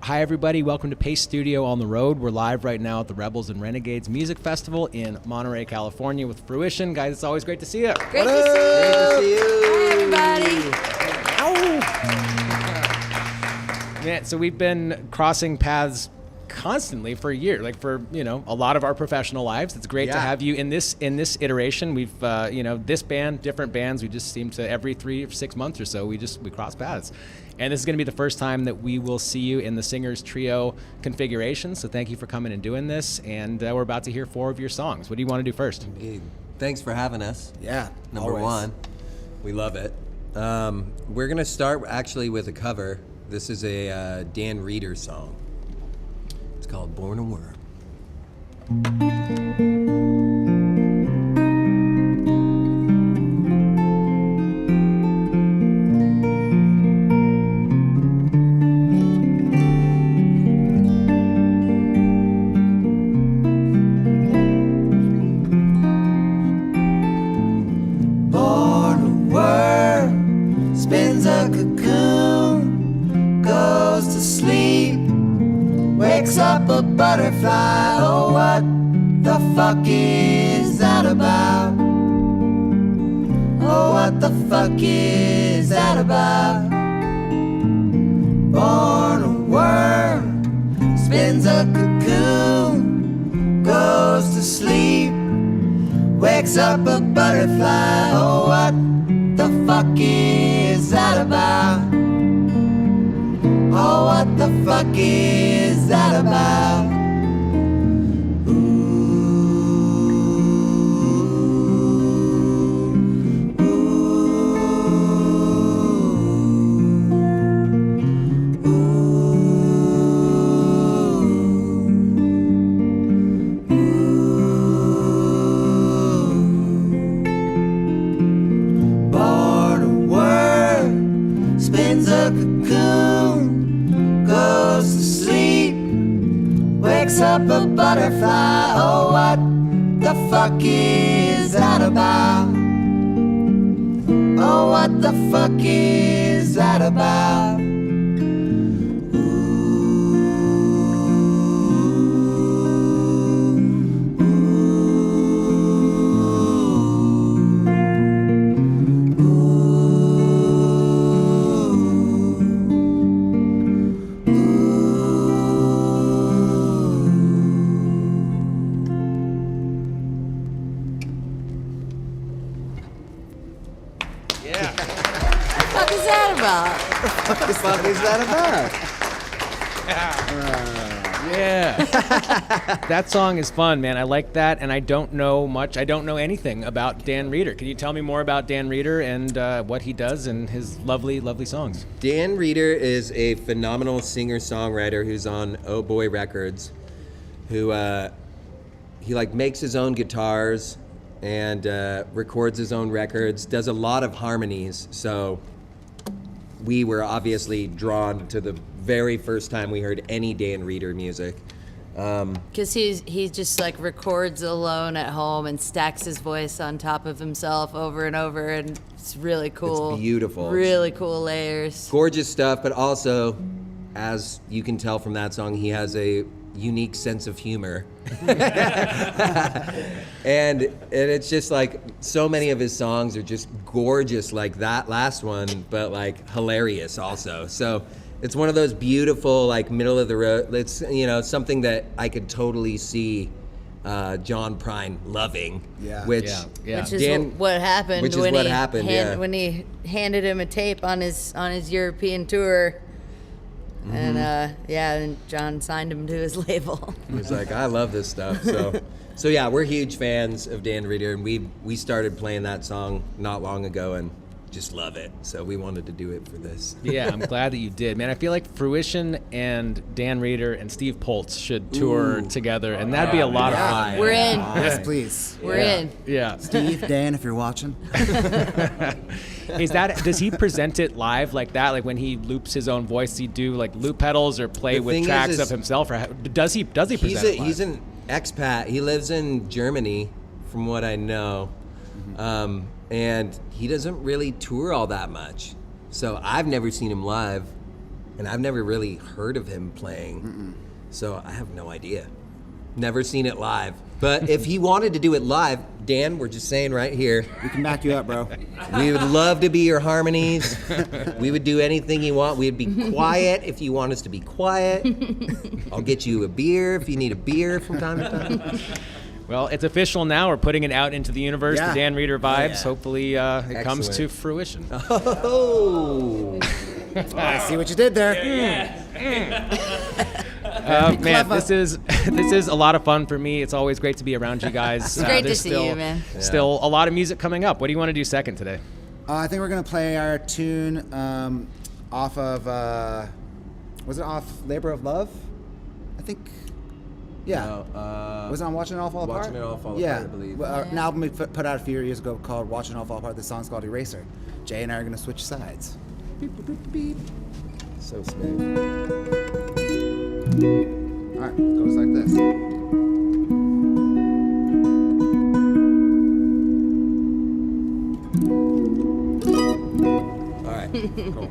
Hi, everybody. Welcome to Pace Studio on the Road. We're live right now at the Rebels and Renegades Music Festival in Monterey, California with Fruition. Guys, it's always great to see you. Great to see you. Hi, everybody. Man, so we've been crossing paths constantly for a year, like for, a lot of our professional lives. It's great to have you in this iteration. We've, this band, different bands, we just seem to every 3 or 6 months or so, we cross paths. And this is going to be the first time that we will see you in the Singers Trio configuration. So thank you for coming and doing this. And we're about to hear 4 of your songs. What do you want to do first? Thanks for having us. Yeah, Number one, we love it. We're going to start actually with a cover. This is a Dan Reeder song. It's called Born a Worm. Up a butterfly, oh what the fuck is that about? Oh what the fuck is that about? Born a worm, spins a cocoon, goes to sleep, wakes up a butterfly, oh what the fuck is that about? Oh, what the fuck is that about? Born a worm, spins a cocoon, goes to sleep, wakes up a butterfly, oh what the fuck is that about? Oh what the fuck is that about? What the fuck is that about? Yeah. That song is fun, man. I like that, and I don't know much. I don't know anything about Dan Reeder. Can you tell me more about Dan Reeder and what he does and his lovely, lovely songs? Dan Reeder is a phenomenal singer-songwriter who's on Oh Boy Records, who he makes his own guitars and records his own records, does a lot of harmonies, so we were obviously drawn to the very first time we heard any Dan Reeder music. Because he just records alone at home and stacks his voice on top of himself over and over, and it's really cool. It's beautiful. Really cool layers. Gorgeous stuff, but also, as you can tell from that song, he has a unique sense of humor. And it's just so many of his songs are just gorgeous, like that last one, but hilarious also. So it's one of those beautiful middle of the road. It's something that I could totally see John Prine loving. Yeah. Which is what happened. Which is what happened. When he handed him a tape on his European tour. Mm-hmm. And John signed him to his label. He was like, I love this stuff. So yeah, we're huge fans of Dan Reeder, and we started playing that song not long ago and just love it. So we wanted to do it for this. Yeah, I'm glad that you did, man. I feel like Fruition and Dan Reeder and Steve Poltz should tour together, and that'd be a lot of fun. We're in. Yes, please. We're in. Yeah. Steve, Dan, if you're watching. Does he present it live like that? Like when he loops his own voice, he do loop pedals or play with tracks of himself, or does he present it live? He's an expat. He lives in Germany, from what I know. And he doesn't really tour all that much. So I've never seen him live. and I've never really heard of him playing. So I have no idea. Never seen it live. But if he wanted to do it live, Dan, we're just saying right here, We can back you up, bro. we would love to be your harmonies. We would do anything you want. We'd be quiet if you want us to be quiet. I'll get you a beer if you need a beer from time to time. Well, it's official now. We're putting it out into the universe, Yeah. the Dan Reader vibes. Yeah. Hopefully it comes to Excellent. fruition. Oh. I see what you did there. Man, this is a lot of fun for me. It's always great to be around you guys. It's great to there's see still, you, man. Still a lot of music coming up. What do you want to do second today? I think we're gonna play our tune off of was it off Labor of Love? I think. Yeah. No, Was it on Watching It All Fall Apart? Watching It All Fall Yeah. Apart, I believe. Well, an album we put out a few years ago called Watching It All Fall Apart. The song's called Eraser. Jay and I are gonna switch sides. Beep, beep, beep, beep. So smooth. All right, goes like this. All right. Cool.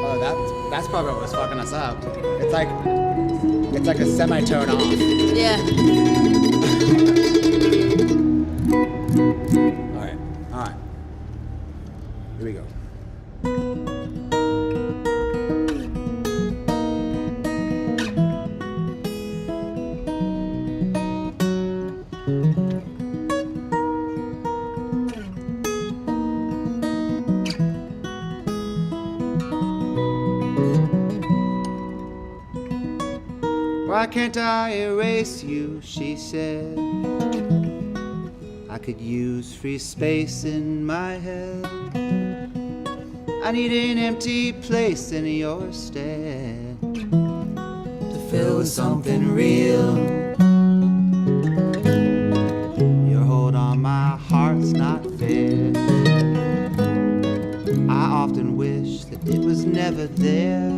Oh, that's probably what was fucking us up. It's like a semitone off. Yeah. All right. Here we go. Why can't I erase you, she said. I could use free space in my head. I need an empty place in your stead to fill with something real. Your hold on my heart's not fair. I often wish that it was never there.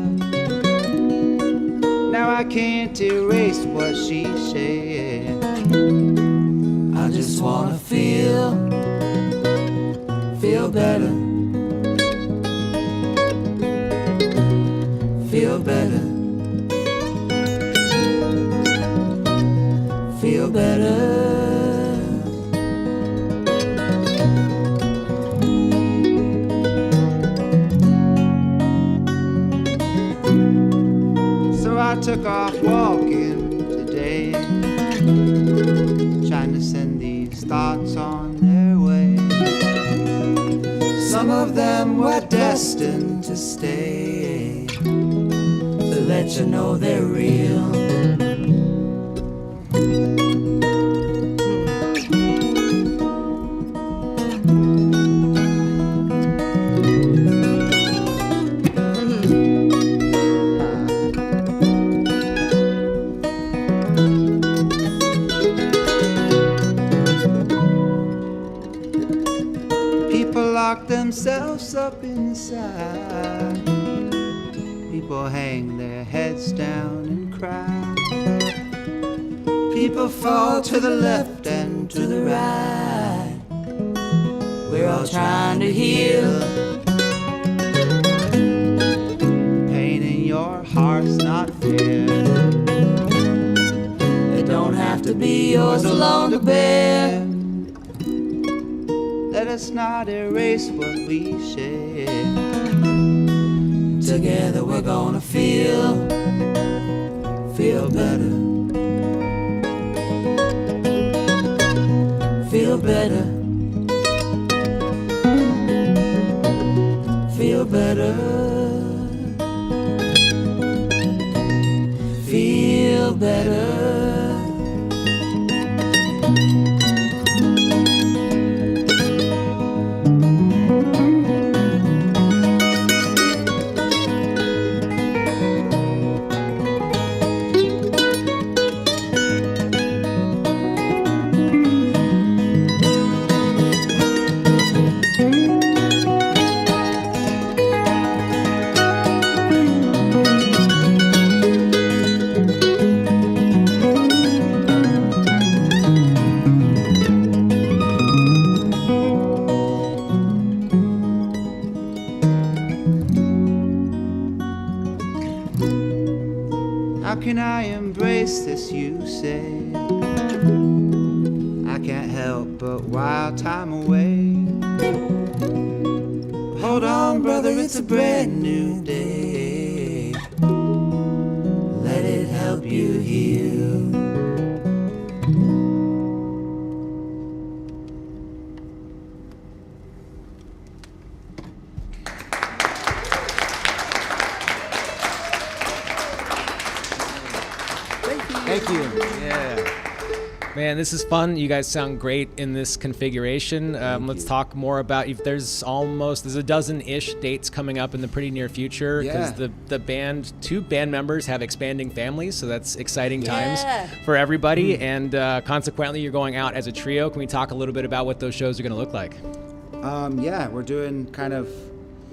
Now I can't erase what she said. I just wanna feel better. Feel better. Feel better. So I took off walking today, trying to send these thoughts on their way. Some of them were destined to stay, to let you know they're real. People lock themselves up inside. People hang their heads down and cry. People fall to the left and to the right. We're all trying to heal. Pain in your heart's not fair. It don't have to be yours alone to bear. Let us not erase what we share. Together we're gonna feel better. Feel better. Feel better. Feel better. How can I embrace this, you say? I can't help but while time away. Hold on, brother, it's a brand new day. Let it help you heal. Thank you. Yeah. Man, this is fun. You guys sound great in this configuration. Let's talk more about if there's a dozen-ish dates coming up in the pretty near future because the band, 2 band members have expanding families, so that's exciting times for everybody. And consequently, you're going out as a trio. Can we talk a little bit about what those shows are going to look like? We're doing kind of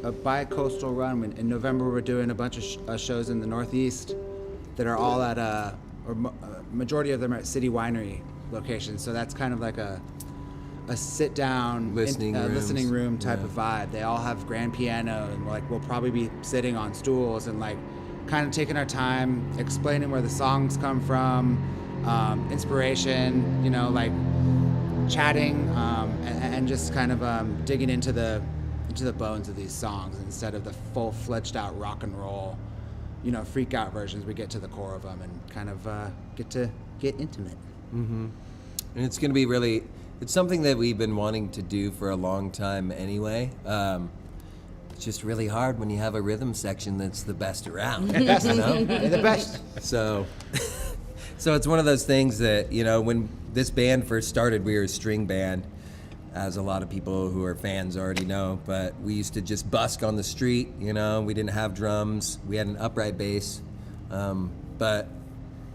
a bi-coastal run. In November, we're doing a bunch of shows in the Northeast that are all at majority of them are at city winery locations. So that's kind of like a sit-down listening room type of vibe. They all have grand piano, and we'll probably be sitting on stools and kind of taking our time, explaining where the songs come from, inspiration, chatting, and just kind of digging into the bones of these songs instead of the full-fledged out rock and roll, freak out versions. We get to the core of them and kind of get intimate. Mm-hmm. And it's going to be it's something that we've been wanting to do for a long time anyway. It's just really hard when you have a rhythm section that's the best around. They're the best. So it's one of those things that, when this band first started, we were a string band, as a lot of people who are fans already know, but we used to just busk on the street, we didn't have drums, we had an upright bass, but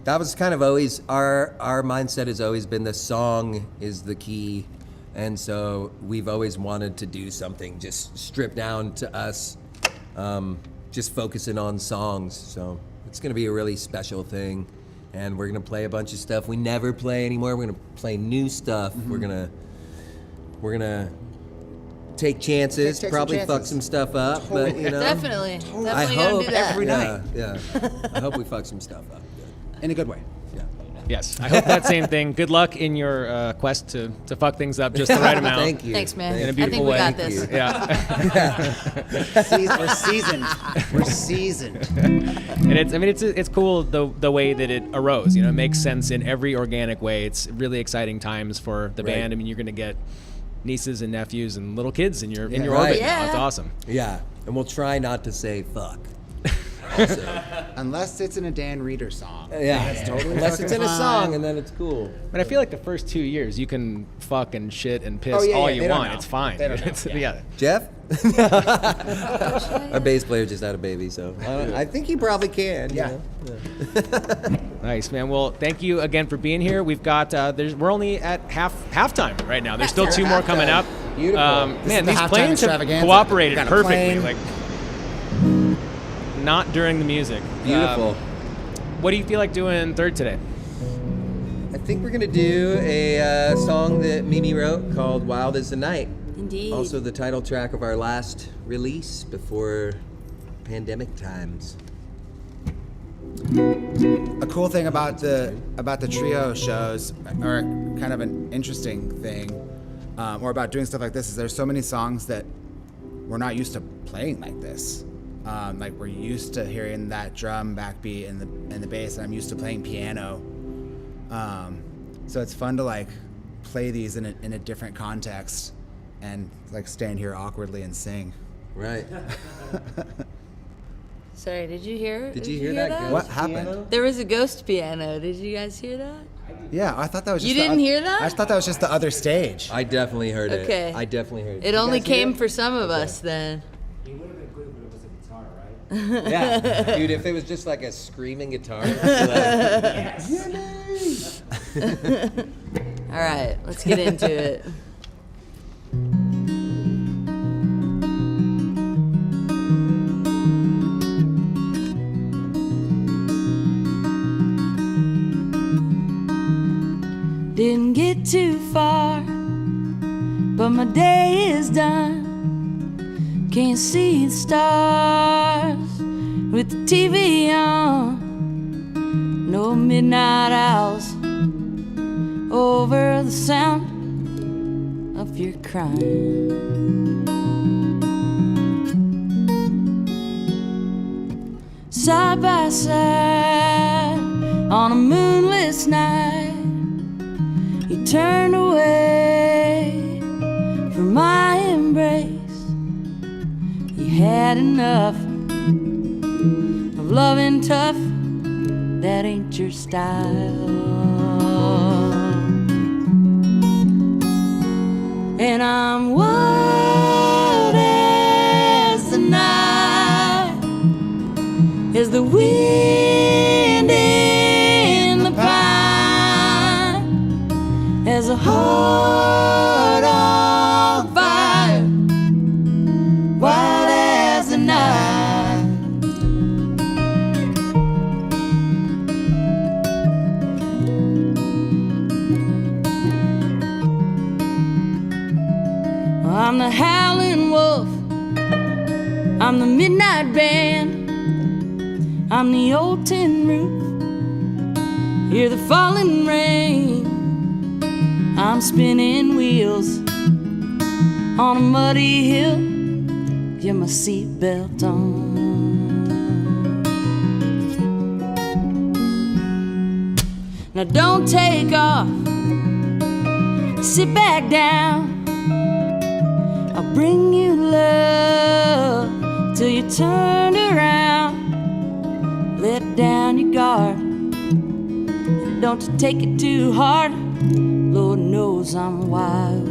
that was kind of always, our mindset has always been the song is the key, and so we've always wanted to do something just stripped down to us, just focusing on songs, so it's going to be a really special thing, and we're going to play a bunch of stuff we never play anymore. We're going to play new stuff. Mm-hmm. We're gonna take chances, probably fuck some stuff up, but Definitely I hope gonna do that. Every night. Yeah. I hope we fuck some stuff up. In a good way. Yeah. Yes, I hope that same thing. Good luck in your quest to fuck things up just the right amount. Thank you. Thanks, man. In a I beautiful think we way. got this. Yeah. We're seasoned. We're seasoned. And it's cool the way that it arose. It makes sense in every organic way. It's really exciting times for the band. I mean, you're gonna get nieces and nephews and little kids in your orbit now. It's awesome. Yeah, and we'll try not to say fuck. Unless it's in a Dan Reeder song. Yeah, That's totally unless it's in a fine. song, and then it's cool. But I feel like the first 2 years you can fuck and shit and piss Oh, yeah, all yeah, you they don't want. know. It's fine. They don't know. It's, yeah. Jeff? Our bass player just had a baby, so I think he probably can. Yeah. Nice, man. Well, thank you again for being here. We've got we're only at halftime right now. There's still 2 more coming up. Beautiful. Man, the these halftime planes have extravaganza. cooperated Got a perfectly. plane. Like, not during the music. Beautiful. What do you feel like doing third today? I think we're gonna do a song that Mimi wrote called "Wild as the Night." Indeed. Also the title track of our last release before pandemic times. A cool thing about the trio shows, or kind of an interesting thing, or about doing stuff like this, is there's so many songs that we're not used to playing like this. We're used to hearing that drum backbeat and the bass, and I'm used to playing piano. So it's fun to play these in a different context and stand here awkwardly and sing. Right. Sorry, did you hear? Did you hear that? Ghost What happened? piano? There was a ghost piano. Did you guys hear that? Yeah, I thought that was just You didn't hear that? I thought that was just the other stage. I definitely heard it. Okay. I definitely heard it. It You only guys hear came it? for some of us then. It would have been good if it was a guitar, right? Yeah, dude. If it was just like a screaming guitar. All right, let's get into it. Didn't get too far, but my day is done. Can't see the stars with the TV on. No midnight owls over the sound of your crying. Side by side on a moonless night, you turned away from my embrace. You had enough of loving tough, that ain't your style. And I'm wild as the night, as the wind in the pine, as a heart on fire, wild as the night. I'm the howling wolf, I'm the midnight band, I'm the old tin roof, hear the falling rain. I'm spinning wheels on a muddy hill, get my seatbelt on. Now don't take off, sit back down, I'll bring you love till you turn around. Let down your guard, and don't you take it too hard, Lord knows I'm wild.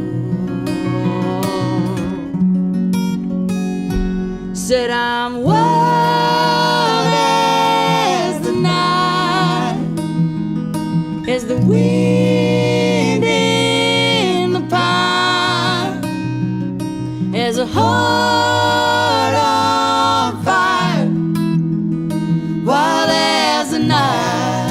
Said I'm wild as the night, as the wind in the pine, as a heart on fire, wild as the night.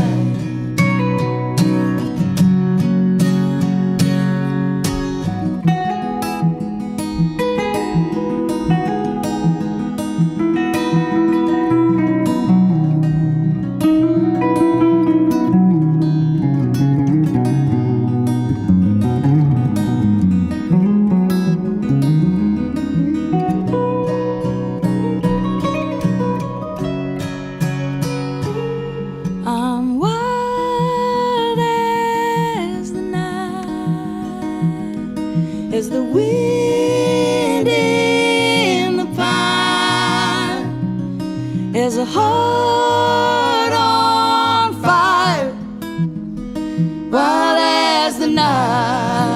I'm wild as the night, as the wind in the pine, as a heart on fire, wild as the night.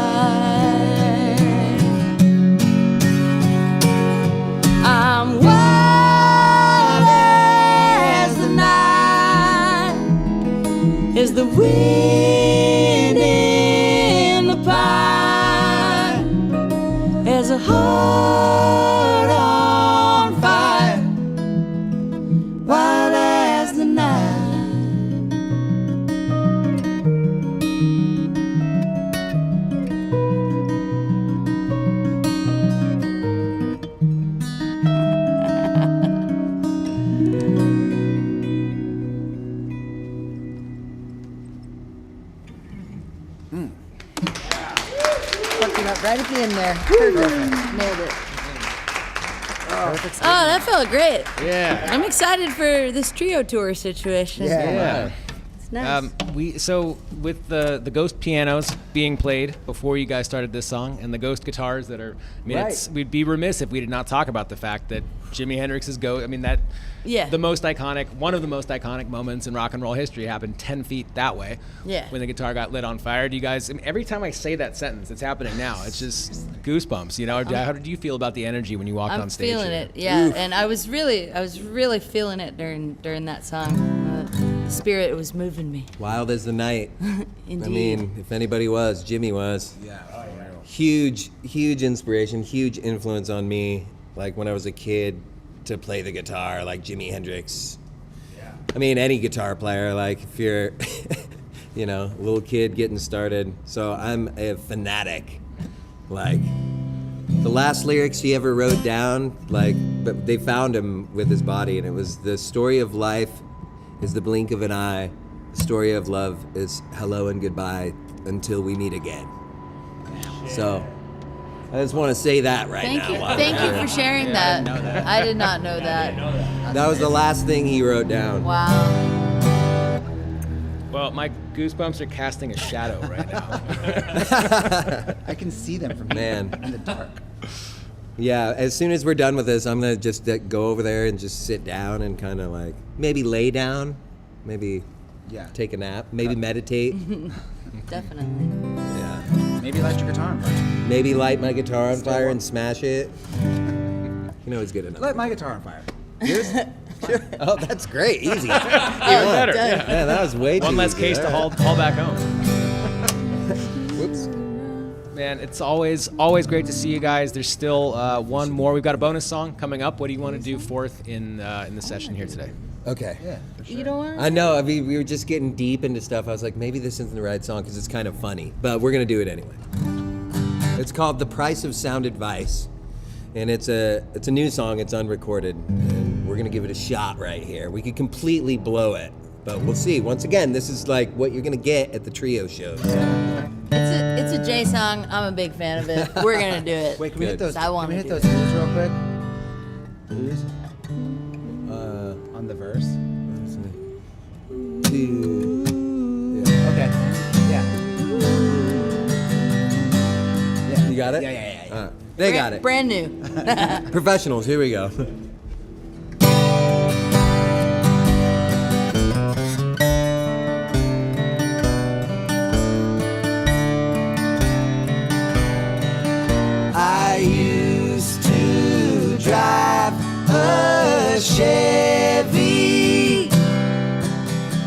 I'm wild as the night, as the wind in the pine, as a heart on fire, wild as the night. Fucked it up right at the end there. Perfect. Nailed it. Oh, that felt great. Yeah. I'm excited for this trio tour situation. Yeah. It's nice. So with the ghost pianos being played before you guys started this song, and the ghost guitars that are, I mean, Right. we'd be remiss if we did not talk about the fact that Jimi Hendrix's ghost. I mean, that Yeah. the most iconic, one of the most iconic moments in rock and roll history happened 10 feet that way. Yeah. When the guitar got lit on fire. Do you guys? I mean, every time I say that sentence, it's happening now. It's just goosebumps. You know. How did you feel about the energy when you walked I'm on stage? feeling it, yeah. And I was really feeling it during that song. The spirit was moving me. Wild as the night. Indeed. I mean, if anybody was, Jimmy was. Yeah. Huge inspiration, huge influence on me. Like when I was a kid, to play the guitar like Jimi Hendrix. Yeah. I mean, any guitar player. Like if you're, you know, a little kid getting started. So I'm a fanatic. Like the last lyrics he ever wrote down, like, but they found him with his body, and it was the story of life is the blink of an eye. the story of love is hello and goodbye until we meet again. So I just want to say that right Thank now. you. Thank you for sharing that. I did not know that. That was the last thing he wrote down. Wow. Well, my goosebumps are casting a shadow right now. I can see them from Man. here in the dark. Yeah, as soon as we're done with this, I'm going to just go over there and just sit down and kind of like maybe lay down, maybe take a nap, maybe meditate. Definitely. Yeah. Maybe light your guitar on fire. Maybe light my guitar on fire and smash it. You know it's good enough. Light my guitar on fire. Yours? Sure. Oh, that's great. Easy. Even better. Yeah, that was way too One less easy. case to All haul back home. Whoops. Man, it's always great to see you guys. There's still one more. We've got a bonus song coming up. What do you want to do fourth in the session here today? Okay. Yeah, for sure. You don't want? I know. I mean, we were just getting deep into stuff. I was like, maybe this isn't the right song because it's kind of funny, but we're gonna do it anyway. It's called "The Price of Sound Advice," and it's a new song. It's unrecorded, and we're gonna give it a shot right here. We could completely blow it, but we'll see. Once again, this is like what you're gonna get at the trio shows. It's a J song. I'm a big fan of it. We're gonna do it. Wait, can we hit those? I Can wanna we hit do those it. blues real quick? Blues on the verse. Two. Okay. Yeah. You got it? Yeah. They got it. Brand new. Professionals. Here we go. I used to drive a Chevy.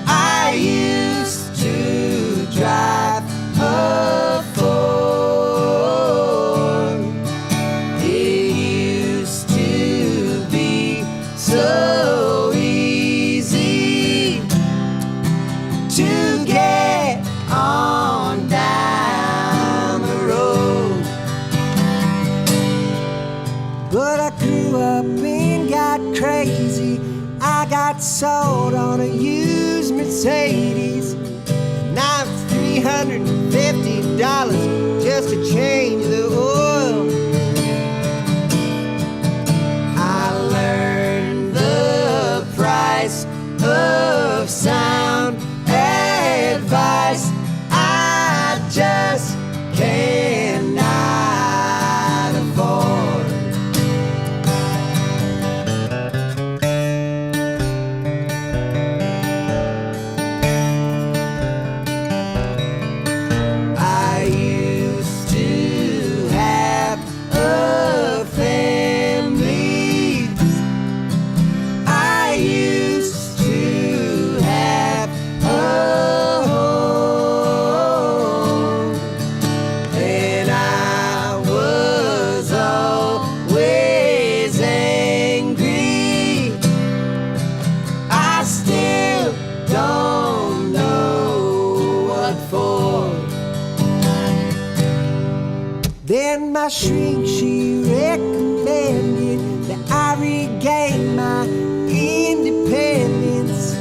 I used to drive a Ford. It used to be so easy to get on down the road. But I grew up and got crazy. I got sold on a used Mercedes. Now it's $350 just to change the oil. I learned the price of sound advice. I just cannot afford. I used to have a family. I used to have a home. And I was always angry. I still don't know what for. Then my shrink, she recommended that I regain my independence.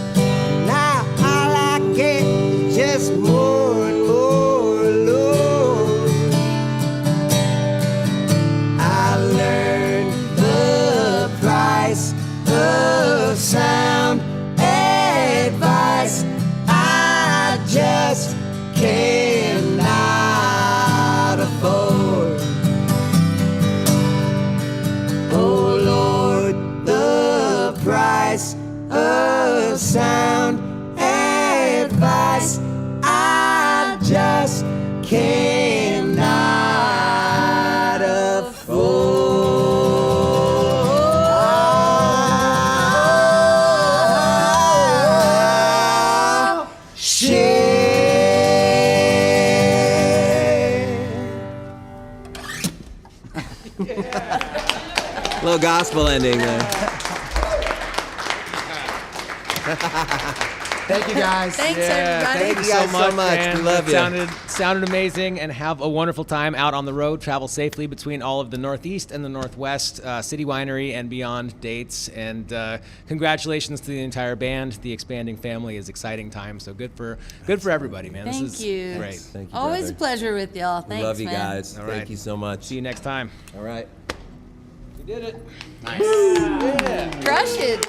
Now all I get is just more and more alone. I learned the price of sound advice. I just cannot afford. Oh Lord, the price of sound advice. I just cannot afford. Shit. Little gospel ending there. Thank you, guys. Thanks, Yeah, everybody. thank you guys so much. man. We love It you. Sounded amazing, and have a wonderful time out on the road. Travel safely between all of the Northeast and the Northwest, City Winery and beyond dates. And congratulations to the entire band. The expanding family is exciting time. So good for everybody, man. Thank this is you. great. Thank you, Always brother. a pleasure with y'all. We Thanks, love you man. guys. All Thank right. you so much. See you next time. All right. We did it. Crush it.